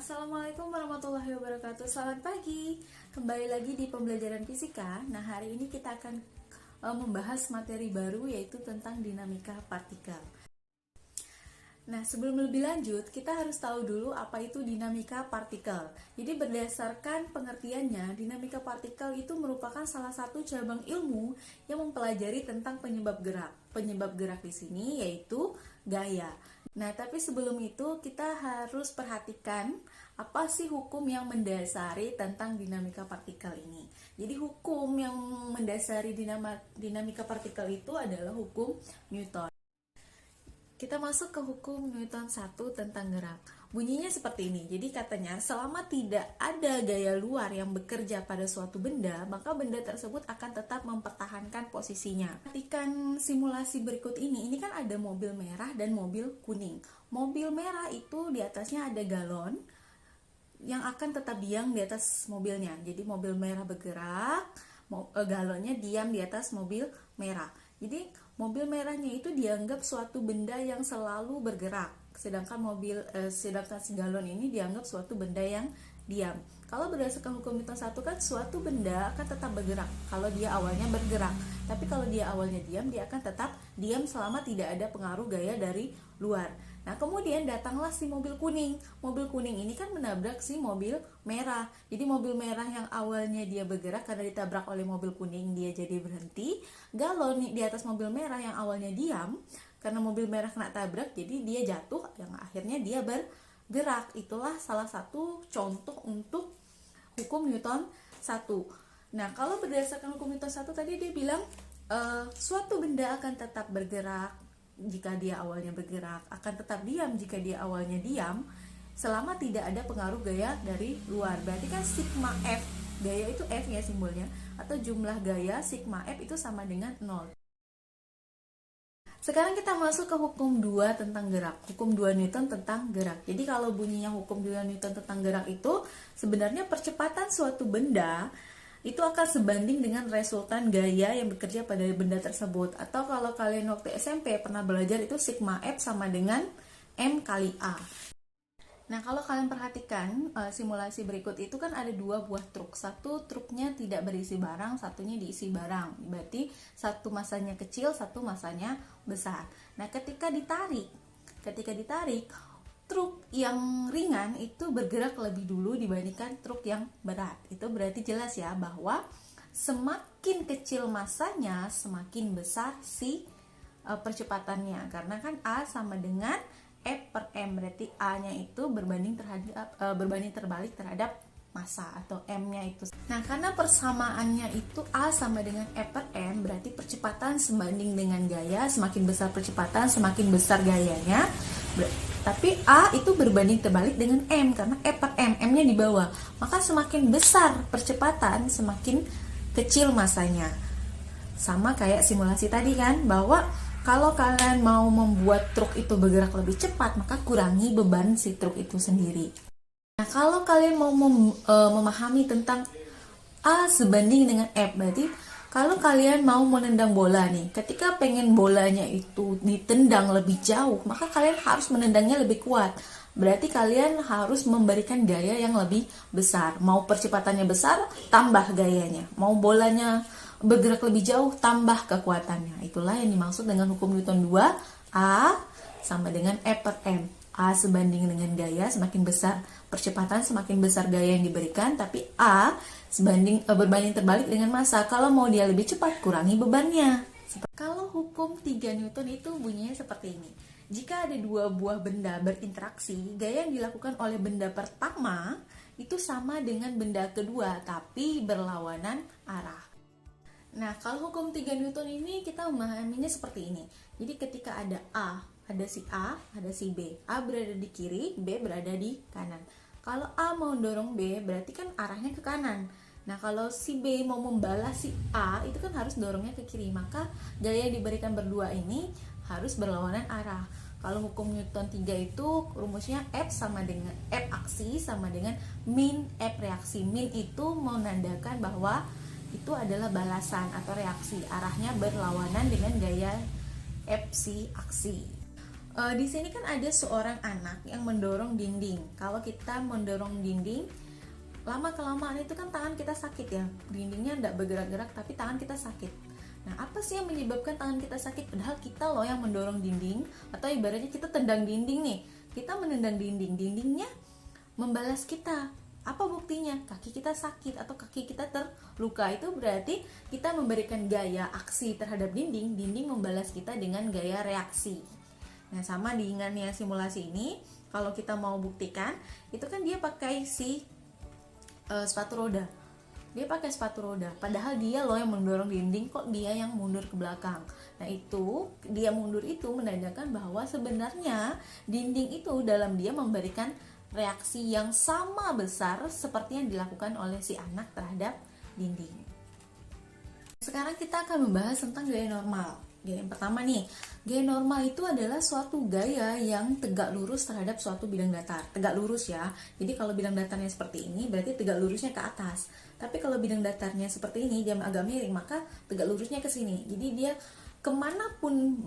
Assalamualaikum warahmatullahi wabarakatuh. Selamat pagi. Kembali lagi di pembelajaran fisika. Nah, hari ini kita akan membahas materi baru, yaitu tentang dinamika partikel. Nah, sebelum lebih lanjut, kita harus tahu dulu apa itu dinamika partikel. Jadi berdasarkan pengertiannya, dinamika partikel itu merupakan salah satu cabang ilmu yang mempelajari tentang penyebab gerak. Penyebab gerak di sini yaitu gaya. Nah, tapi sebelum itu kita harus perhatikan apa sih hukum yang mendasari tentang dinamika partikel ini. Jadi hukum yang mendasari dinamika partikel itu adalah hukum Newton. Kita masuk ke hukum Newton 1 tentang gerak. Bunyinya seperti ini. Jadi katanya, selama tidak ada gaya luar yang bekerja pada suatu benda, maka benda tersebut akan tetap mempertahankan posisinya. Perhatikan simulasi berikut ini. Ini kan ada mobil merah dan mobil kuning. Mobil merah itu di atasnya ada galon yang akan tetap diam di atas mobilnya. Jadi mobil merah bergerak, galonnya diam di atas mobil merah. Jadi mobil merahnya itu dianggap suatu benda yang selalu bergerak, sedangkan si galon ini dianggap suatu benda yang diam. Kalau berdasarkan hukum Newton 1 kan suatu benda akan tetap bergerak kalau dia awalnya bergerak. Tapi kalau dia awalnya diam, dia akan tetap diam selama tidak ada pengaruh gaya dari luar. Nah, kemudian datanglah si mobil kuning. Mobil kuning ini kan menabrak si mobil merah. Jadi mobil merah yang awalnya dia bergerak karena ditabrak oleh mobil kuning, dia jadi berhenti. Galon di atas mobil merah yang awalnya diam karena mobil merah kena tabrak, jadi dia jatuh, yang akhirnya dia bergerak. Itulah salah satu contoh untuk hukum Newton 1. Nah, kalau berdasarkan hukum Newton 1 tadi dia bilang suatu benda akan tetap bergerak jika dia awalnya bergerak, akan tetap diam jika dia awalnya diam, selama tidak ada pengaruh gaya dari luar. Berarti kan sigma F, gaya itu F ya simbolnya, atau jumlah gaya sigma F itu sama dengan 0. Sekarang kita masuk ke hukum 2 tentang gerak. Hukum 2 Newton tentang gerak. Jadi kalau bunyinya hukum 2 Newton tentang gerak itu sebenarnya percepatan suatu benda itu akan sebanding dengan resultan gaya yang bekerja pada benda tersebut. Atau kalau kalian waktu SMP pernah belajar itu sigma F sama dengan M kali A. Nah, kalau kalian perhatikan simulasi berikut itu kan ada dua buah truk. Satu truknya tidak berisi barang, satunya diisi barang. Berarti satu masanya kecil, satu masanya besar. Nah, ketika ditarik, truk yang ringan itu bergerak lebih dulu dibandingkan truk yang berat. Itu berarti jelas ya bahwa semakin kecil masanya, semakin besar si percepatannya. Karena kan A sama dengan F per M, berarti A-nya itu berbanding terbalik terhadap massa atau M-nya itu. Nah, karena persamaannya itu A sama dengan F per M, berarti percepatan sebanding dengan gaya. Semakin besar percepatan, semakin besar gayanya. Tapi A itu berbanding terbalik dengan M, karena F per M, M-nya di bawah. Maka semakin besar percepatan, semakin kecil massanya. Sama kayak simulasi tadi kan, bahwa kalau kalian mau membuat truk itu bergerak lebih cepat, maka kurangi beban si truk itu sendiri. Nah, kalau kalian mau memahami tentang A sebanding dengan F, berarti kalau kalian mau menendang bola nih, ketika pengen bolanya itu ditendang lebih jauh, maka kalian harus menendangnya lebih kuat. Berarti kalian harus memberikan gaya yang lebih besar. Mau percepatannya besar, tambah gayanya. Mau bolanya bergerak lebih jauh, tambah kekuatannya. Itulah yang dimaksud dengan hukum Newton 2. A sama dengan F per M. A sebanding dengan gaya, semakin besar percepatan, semakin besar gaya yang diberikan. Tapi A berbanding terbalik dengan massa. Kalau mau dia lebih cepat, kurangi bebannya. Kalau hukum 3 Newton itu bunyinya seperti ini. Jika ada dua buah benda berinteraksi, gaya yang dilakukan oleh benda pertama itu sama dengan benda kedua, tapi berlawanan arah. Nah, kalau hukum 3 Newton ini kita memahaminya seperti ini. Jadi ketika ada A, ada si A, ada si B. A berada di kiri, B berada di kanan. Kalau A mau dorong B, berarti kan arahnya ke kanan. Nah, kalau si B mau membalas si A, itu kan harus dorongnya ke kiri. Maka gaya yang diberikan berdua ini harus berlawanan arah. Kalau hukum Newton 3 itu rumusnya F sama dengan F aksi sama dengan min F reaksi. Min itu menandakan bahwa itu adalah balasan atau reaksi, arahnya berlawanan dengan gaya F si aksi. Di sini kan ada seorang anak yang mendorong dinding. Kalau kita mendorong dinding, lama kelamaan itu kan tangan kita sakit ya. Dindingnya tidak bergerak-gerak tapi tangan kita sakit. Nah, apa sih yang menyebabkan tangan kita sakit? Padahal kita loh yang mendorong dinding, atau ibaratnya kita tendang dinding nih. Kita menendang dinding, dindingnya membalas kita. Apa buktinya? Kaki kita sakit atau kaki kita terluka. Itu berarti kita memberikan gaya aksi terhadap dinding, dinding membalas kita dengan gaya reaksi. Nah, sama dengan yang simulasi ini, kalau kita mau buktikan, itu kan dia pakai sepatu roda. Dia pakai sepatu roda, padahal dia loh yang mendorong dinding, kok dia yang mundur ke belakang. Nah, itu dia mundur itu menandakan bahwa sebenarnya dinding itu dalam dia memberikan reaksi yang sama besar seperti yang dilakukan oleh si anak terhadap dinding. Sekarang kita akan membahas tentang gaya normal. Gaya yang pertama nih, gaya normal itu adalah suatu gaya yang tegak lurus terhadap suatu bidang datar. Tegak lurus ya, jadi kalau bidang datarnya seperti ini, berarti tegak lurusnya ke atas. Tapi kalau bidang datarnya seperti ini, dia agak miring, maka tegak lurusnya ke sini. Jadi dia kemanapun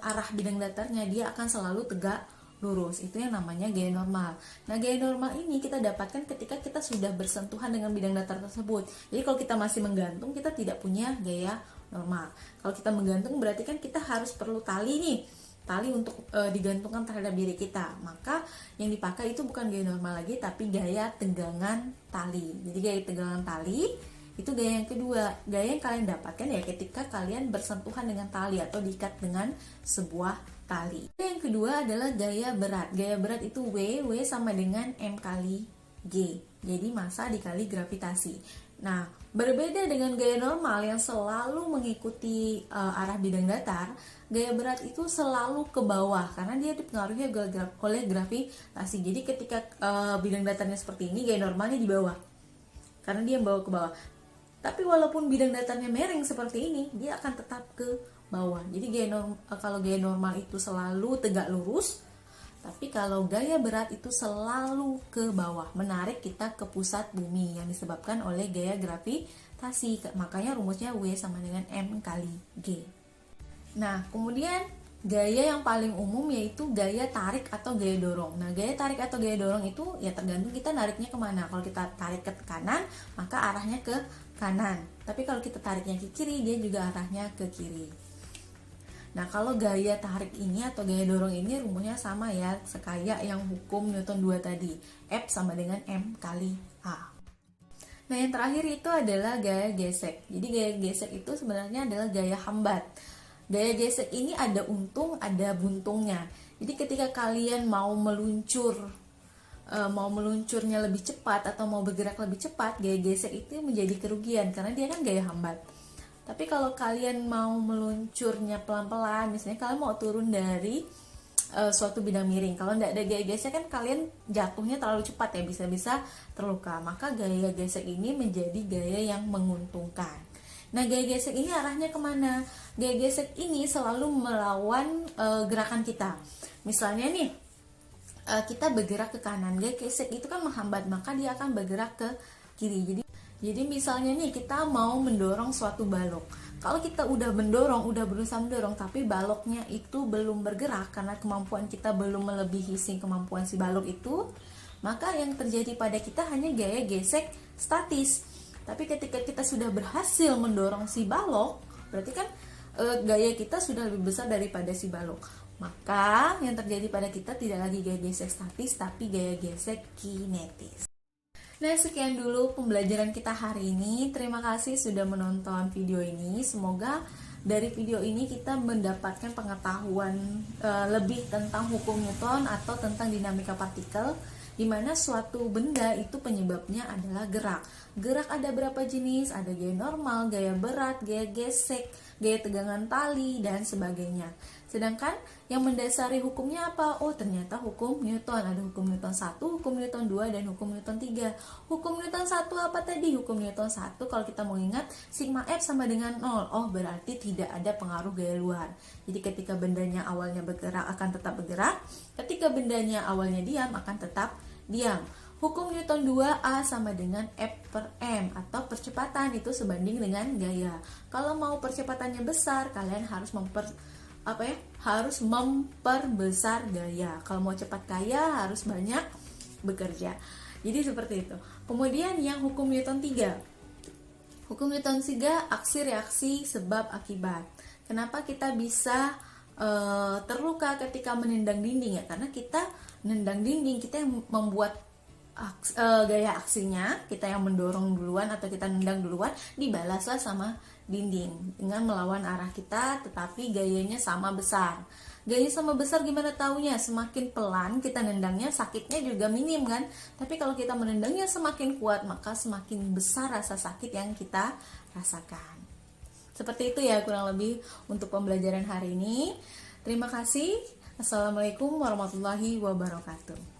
arah bidang datarnya, dia akan selalu tegak lurus. Itu yang namanya gaya normal. Nah, gaya normal ini kita dapatkan ketika kita sudah bersentuhan dengan bidang datar tersebut. Jadi kalau kita masih menggantung, kita tidak punya gaya normal. Kalau kita menggantung berarti kan kita harus perlu tali nih, tali untuk digantungkan terhadap diri kita. Maka yang dipakai itu bukan gaya normal lagi, tapi gaya tegangan tali. Jadi gaya tegangan tali itu gaya yang kedua. Gaya yang kalian dapatkan ya ketika kalian bersentuhan dengan tali atau diikat dengan sebuah tali. Yang kedua adalah gaya berat. Gaya berat itu W sama dengan M kali G. Jadi massa dikali gravitasi. Nah, berbeda dengan gaya normal yang selalu mengikuti arah bidang datar, gaya berat itu selalu ke bawah karena dia dipengaruhi oleh gravitasi. Jadi ketika bidang datarnya seperti ini, gaya normalnya di bawah karena dia membawa ke bawah. Tapi walaupun bidang datarnya miring seperti ini, dia akan tetap ke bawah. Jadi kalau gaya normal itu selalu tegak lurus, tapi kalau gaya berat itu selalu ke bawah, menarik kita ke pusat bumi yang disebabkan oleh gaya gravitasi. Makanya rumusnya W sama dengan M kali G. Nah, kemudian gaya yang paling umum yaitu gaya tarik atau gaya dorong. Nah, gaya tarik atau gaya dorong itu ya tergantung kita nariknya kemana. Kalau kita tarik ke kanan, maka arahnya ke kanan. Tapi kalau kita tariknya ke kiri, dia juga arahnya ke kiri. Nah, kalau gaya tarik ini atau gaya dorong ini rumusnya sama ya, sekaya yang hukum Newton 2 tadi. F sama dengan M kali A. Nah, yang terakhir itu adalah gaya gesek. Jadi gaya gesek itu sebenarnya adalah gaya hambat. Gaya gesek ini ada untung, ada buntungnya. Jadi ketika kalian mau meluncurnya lebih cepat atau mau bergerak lebih cepat, gaya gesek itu menjadi kerugian karena dia kan gaya hambat. Tapi kalau kalian mau meluncurnya pelan-pelan, misalnya kalian mau turun dari suatu bidang miring, kalau tidak ada gaya gesek kan kalian jatuhnya terlalu cepat ya, bisa-bisa terluka. Maka gaya gesek ini menjadi gaya yang menguntungkan. Nah, gaya gesek ini arahnya kemana? Gaya gesek ini selalu melawan gerakan kita. Misalnya nih, kita bergerak ke kanan, gaya gesek itu kan menghambat, maka dia akan bergerak ke kiri. Jadi misalnya nih kita mau mendorong suatu balok. Kalau kita udah berusaha mendorong, tapi baloknya itu belum bergerak karena kemampuan kita belum melebihi kemampuan si balok itu, maka yang terjadi pada kita hanya gaya gesek statis. Tapi ketika kita sudah berhasil mendorong si balok, berarti kan gaya kita sudah lebih besar daripada si balok. Maka yang terjadi pada kita tidak lagi gaya gesek statis, tapi gaya gesek kinetis. Nah, sekian dulu pembelajaran kita hari ini. Terima kasih sudah menonton video ini. Semoga dari video ini kita mendapatkan pengetahuan lebih tentang hukum Newton atau tentang dinamika partikel, di mana suatu benda itu penyebabnya adalah gerak. Gerak ada berapa jenis? Ada gaya normal, gaya berat, gaya gesek, gaya tegangan tali, dan sebagainya. Sedangkan yang mendasari hukumnya apa? Oh, ternyata hukum Newton. Ada hukum Newton 1, hukum Newton 2, dan hukum Newton 3. Hukum Newton 1 apa tadi? Hukum Newton 1 kalau kita mau ingat, sigma F sama dengan 0. Oh, berarti tidak ada pengaruh gaya luar. Jadi ketika bendanya awalnya bergerak akan tetap bergerak. Ketika bendanya awalnya diam akan tetap diam. Hukum Newton 2A sama dengan F per M atau percepatan itu sebanding dengan gaya. Kalau mau percepatannya besar, kalian harus harus memperbesar gaya. Kalau mau cepat kaya harus banyak bekerja. Jadi seperti itu. Kemudian yang hukum Newton 3. Hukum Newton 3, aksi reaksi sebab akibat. Kenapa kita bisa terluka ketika menendang dinding ya? Karena kita menendang dinding, kita yang membuat gaya aksinya, kita yang mendorong duluan atau kita nendang duluan, dibalaslah sama dinding dengan melawan arah kita, tetapi gayanya sama besar. Gayanya sama besar gimana taunya? Semakin pelan kita nendangnya, sakitnya juga minim kan? Tapi kalau kita menendangnya semakin kuat, maka semakin besar rasa sakit yang kita rasakan. Seperti itu ya kurang lebih untuk pembelajaran hari ini. Terima kasih. Assalamualaikum warahmatullahi wabarakatuh.